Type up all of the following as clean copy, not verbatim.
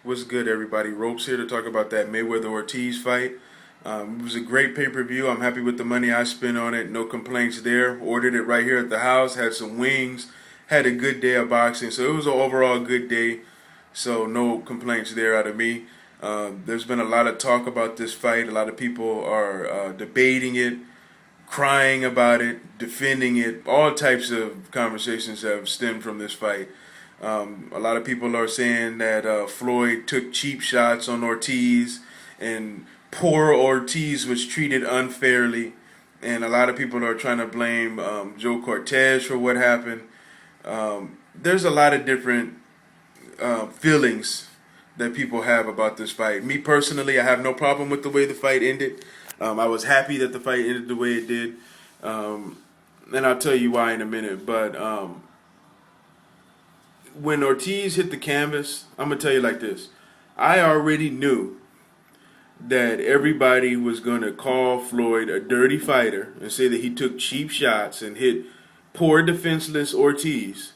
What's good, everybody? Ropes here to talk about that Mayweather Ortiz fight. It was a great pay-per-view. I'm happy with the money I spent on it. No complaints there. Ordered it right here at the house. Had some wings. Had a good day of boxing. So it was an overall good day. So no complaints there out of me. There's been a lot of talk about this fight. A lot of people are debating it, crying about it, defending it. All types of conversations have stemmed from this fight. A lot of people are saying that Floyd took cheap shots on Ortiz and poor Ortiz was treated unfairly. And a lot of people are trying to blame Joe Cortez for what happened. There's a lot of different feelings that people have about this fight. Me personally, I have no problem with the way the fight ended. I was happy that the fight ended the way it did. And I'll tell you why in a minute. But when Ortiz hit the canvas, I'm going to tell you like this. I already knew that everybody was going to call Floyd a dirty fighter and say that he took cheap shots and hit poor defenseless Ortiz.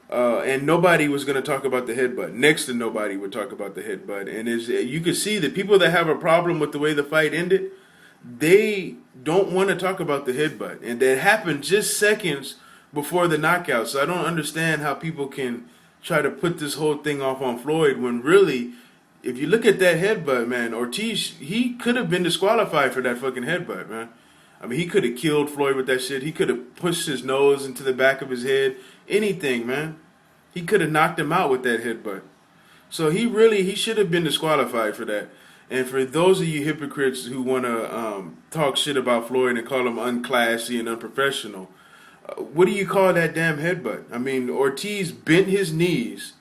And nobody was going to talk about the headbutt. Next to nobody would talk about the headbutt. And you could see that people that have a problem with the way the fight ended, they don't want to talk about the headbutt. And that happened just seconds before the knockout. So I don't understand how people can try to put this whole thing off on Floyd when really, if you look at that headbutt, man, Ortiz, he could have been disqualified for that fucking headbutt, man. I mean, he could have killed Floyd with that shit. He could have pushed his nose into the back of his head. Anything, man. He could have knocked him out with that headbutt. So he should have been disqualified for that. And for those of you hypocrites who want to talk shit about Floyd and call him unclassy and unprofessional, what do you call that damn headbutt? I mean, Ortiz bent his knees,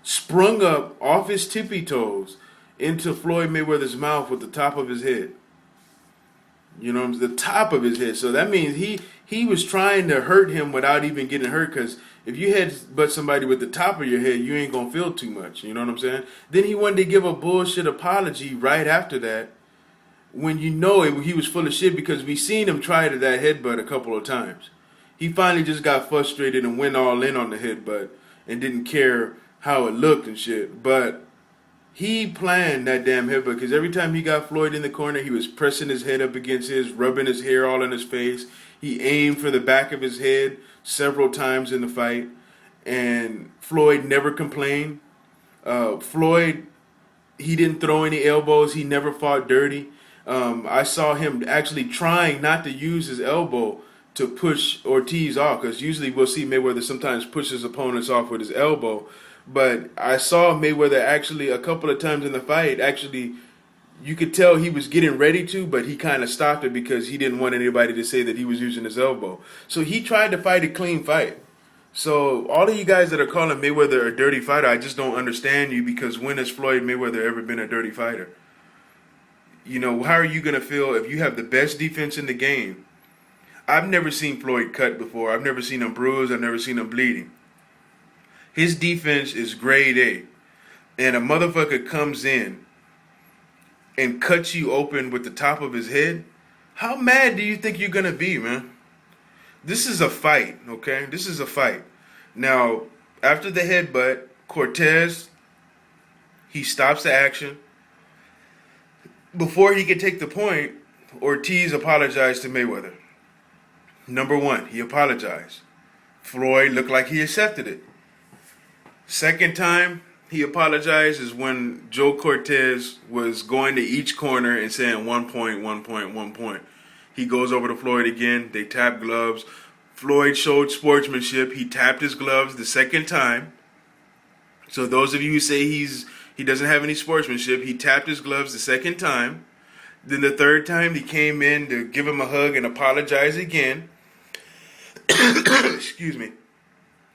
sprung up off his tippy toes into Floyd Mayweather's mouth with the top of his head. You know, the top of his head. So that means he was trying to hurt him without even getting hurt. Because if you headbutt somebody with the top of your head, you ain't gonna feel too much. You know what I'm saying? Then he wanted to give a bullshit apology right after that, when you know he was full of shit, because we seen him try to that headbutt a couple of times. He finally just got frustrated and went all in on the headbutt and didn't care how it looked and shit. But he planned that damn headbutt, because every time he got Floyd in the corner, he was pressing his head up against his, rubbing his hair all in his face. He aimed for the back of his head several times in the fight, and Floyd never complained. Floyd, he didn't throw any elbows. He never fought dirty. I saw him actually trying not to use his elbow to push Ortiz off, because usually we'll see Mayweather sometimes push his opponents off with his elbow. But I saw Mayweather actually a couple of times in the fight, actually, you could tell he was getting ready to, but he kind of stopped it because he didn't want anybody to say that he was using his elbow. So he tried to fight a clean fight. So all of you guys that are calling Mayweather a dirty fighter, I just don't understand you, because when has Floyd Mayweather ever been a dirty fighter? You know, how are you going to feel if you have the best defense in the game? I've never seen Floyd cut before. I've never seen him bruised. I've never seen him bleeding. His defense is grade A. And a motherfucker comes in and cuts you open with the top of his head. How mad do you think you're going to be, man? This is a fight, okay? This is a fight. Now, after the headbutt, Cortez, he stops the action. Before he could take the point, Ortiz apologized to Mayweather. Number one, he apologized. Floyd looked like he accepted it. Second time he apologized is when Joe Cortez was going to each corner and saying 1 point, 1 point, 1 point. He goes over to Floyd again. They tap gloves. Floyd showed sportsmanship. He tapped his gloves the second time. So those of you who say he doesn't have any sportsmanship, he tapped his gloves the second time. Then the third time he came in to give him a hug and apologize again. Excuse me.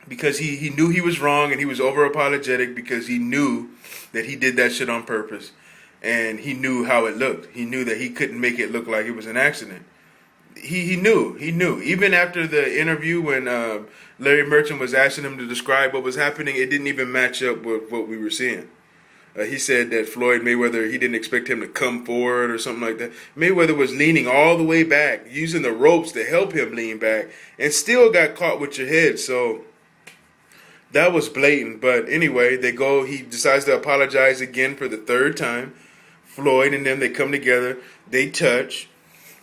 Because he knew he was wrong, and he was over apologetic because he knew that he did that shit on purpose, and he knew how it looked. He knew that he couldn't make it look like it was an accident. He knew. Even after the interview when Larry Merchant was asking him to describe what was happening, it didn't even match up with what we were seeing. He said that Floyd Mayweather, he didn't expect him to come forward or something like that. Mayweather was leaning all the way back, using the ropes to help him lean back, and still got caught with your head. So That was blatant. But anyway, they go. He decides to apologize again for the third time. Floyd and them, they come together. They touch.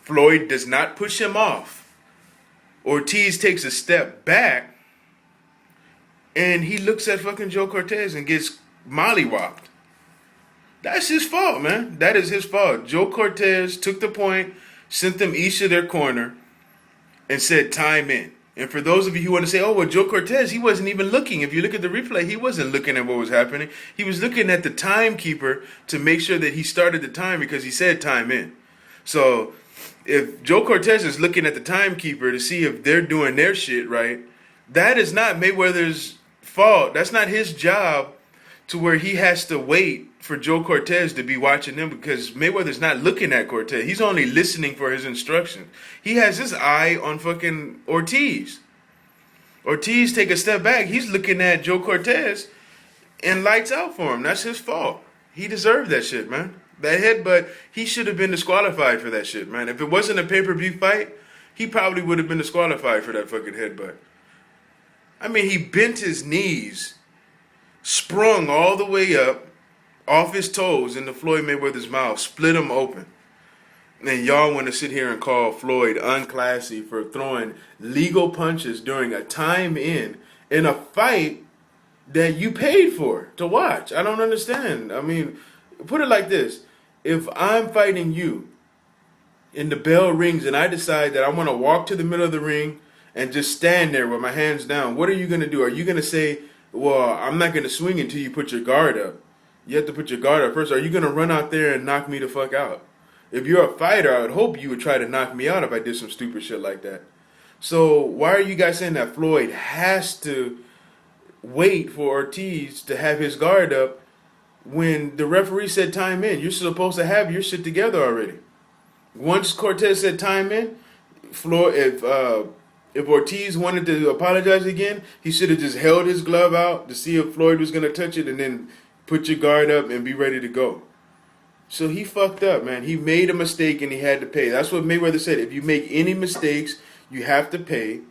Floyd does not push him off. Ortiz takes a step back, and he looks at fucking Joe Cortez and gets mollywopped. That's his fault, man. That is his fault. Joe Cortez took the point, sent them each to their corner, and said time in. And for those of you who want to say, oh, well, Joe Cortez, he wasn't even looking. If you look at the replay, he wasn't looking at what was happening. He was looking at the timekeeper to make sure that he started the time because he said time in. So if Joe Cortez is looking at the timekeeper to see if they're doing their shit right, that is not Mayweather's fault. That's not his job to where he has to wait for Joe Cortez to be watching them because Mayweather's not looking at Cortez. He's only listening for his instructions. He has his eye on fucking Ortiz. Ortiz take a step back. He's looking at Joe Cortez and lights out for him. That's his fault. He deserved that shit, man. That headbutt, he should have been disqualified for that shit, man. If it wasn't a pay-per-view fight, he probably would have been disqualified for that fucking headbutt. I mean, he bent his knees, sprung all the way up, off his toes into Floyd Mayweather's mouth, split him open. And y'all want to sit here and call Floyd unclassy for throwing legal punches during a time in a fight that you paid for to watch. I don't understand. I mean, put it like this. If I'm fighting you and the bell rings and I decide that I want to walk to the middle of the ring and just stand there with my hands down, what are you going to do? Are you going to say, well, I'm not going to swing until you put your guard up? You have to put your guard up first. Are you going to run out there and knock me the fuck out? If you're a fighter, I would hope you would try to knock me out if I did some stupid shit like that. So why are you guys saying that Floyd has to wait for Ortiz to have his guard up when the referee said time in? You're supposed to have your shit together already. Once Cortez said time in, Floyd, if Ortiz wanted to apologize again, he should have just held his glove out to see if Floyd was going to touch it and then put your guard up and be ready to go. So he fucked up, man. He made a mistake and he had to pay. That's what Mayweather said. If you make any mistakes, you have to pay.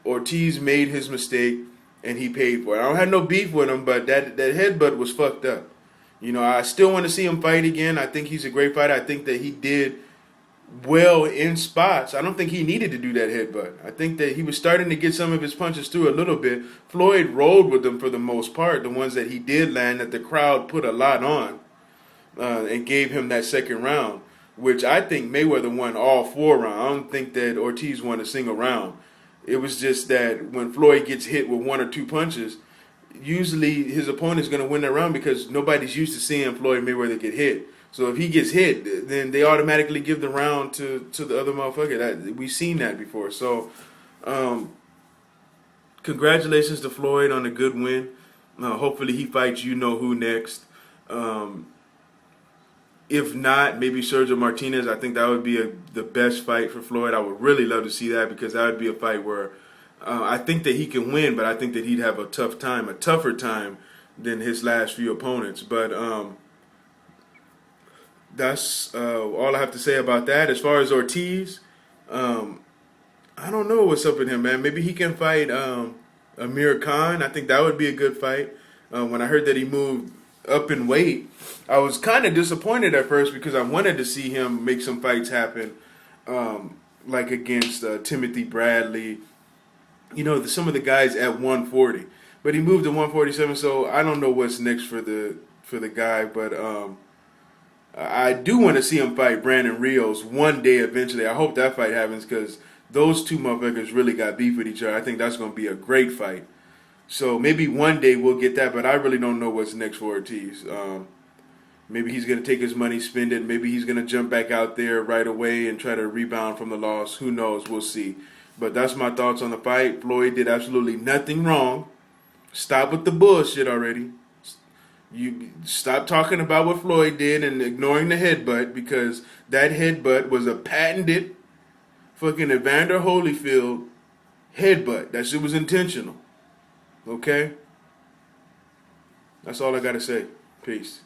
Ortiz made his mistake and he paid for it. I don't have no beef with him, but that headbutt was fucked up. You know, I still want to see him fight again. I think he's a great fighter. I think that he did well in spots. I don't think he needed to do that headbutt. I think that he was starting to get some of his punches through a little bit. Floyd rolled with them for the most part, the ones that he did land that the crowd put a lot on and gave him that second round, which I think Mayweather won all 4 rounds. I don't think that Ortiz won a single round. It was just that when Floyd gets hit with 1 or 2 punches, usually his opponent's going to win that round because nobody's used to seeing Floyd Mayweather get hit. So if he gets hit, then they automatically give the round to the other motherfucker. We've seen that before. So congratulations to Floyd on a good win. Hopefully he fights you-know-who next. If not, maybe Sergio Martinez. I think that would be the best fight for Floyd. I would really love to see that because that would be a fight where I think that he can win, but I think that he'd have a tougher time than his last few opponents. But that's all I have to say about that. As far as Ortiz, I don't know what's up with him, man. Maybe he can fight Amir Khan. I think that would be a good fight. When I heard that he moved up in weight, I was kind of disappointed at first because I wanted to see him make some fights happen, like against Timothy Bradley. You know, some of the guys at 140. But he moved to 147, so I don't know what's next for the guy, but I do want to see him fight Brandon Rios one day eventually. I hope that fight happens because those two motherfuckers really got beef with each other. I think that's going to be a great fight. So maybe one day we'll get that, but I really don't know what's next for Ortiz. Maybe he's going to take his money, spend it. Maybe he's going to jump back out there right away and try to rebound from the loss. Who knows? We'll see. But that's my thoughts on the fight. Floyd did absolutely nothing wrong. Stop with the bullshit already. You stop talking about what Floyd did and ignoring the headbutt because that headbutt was a patented fucking Evander Holyfield headbutt. That shit was intentional. Okay? That's all I got to say. Peace.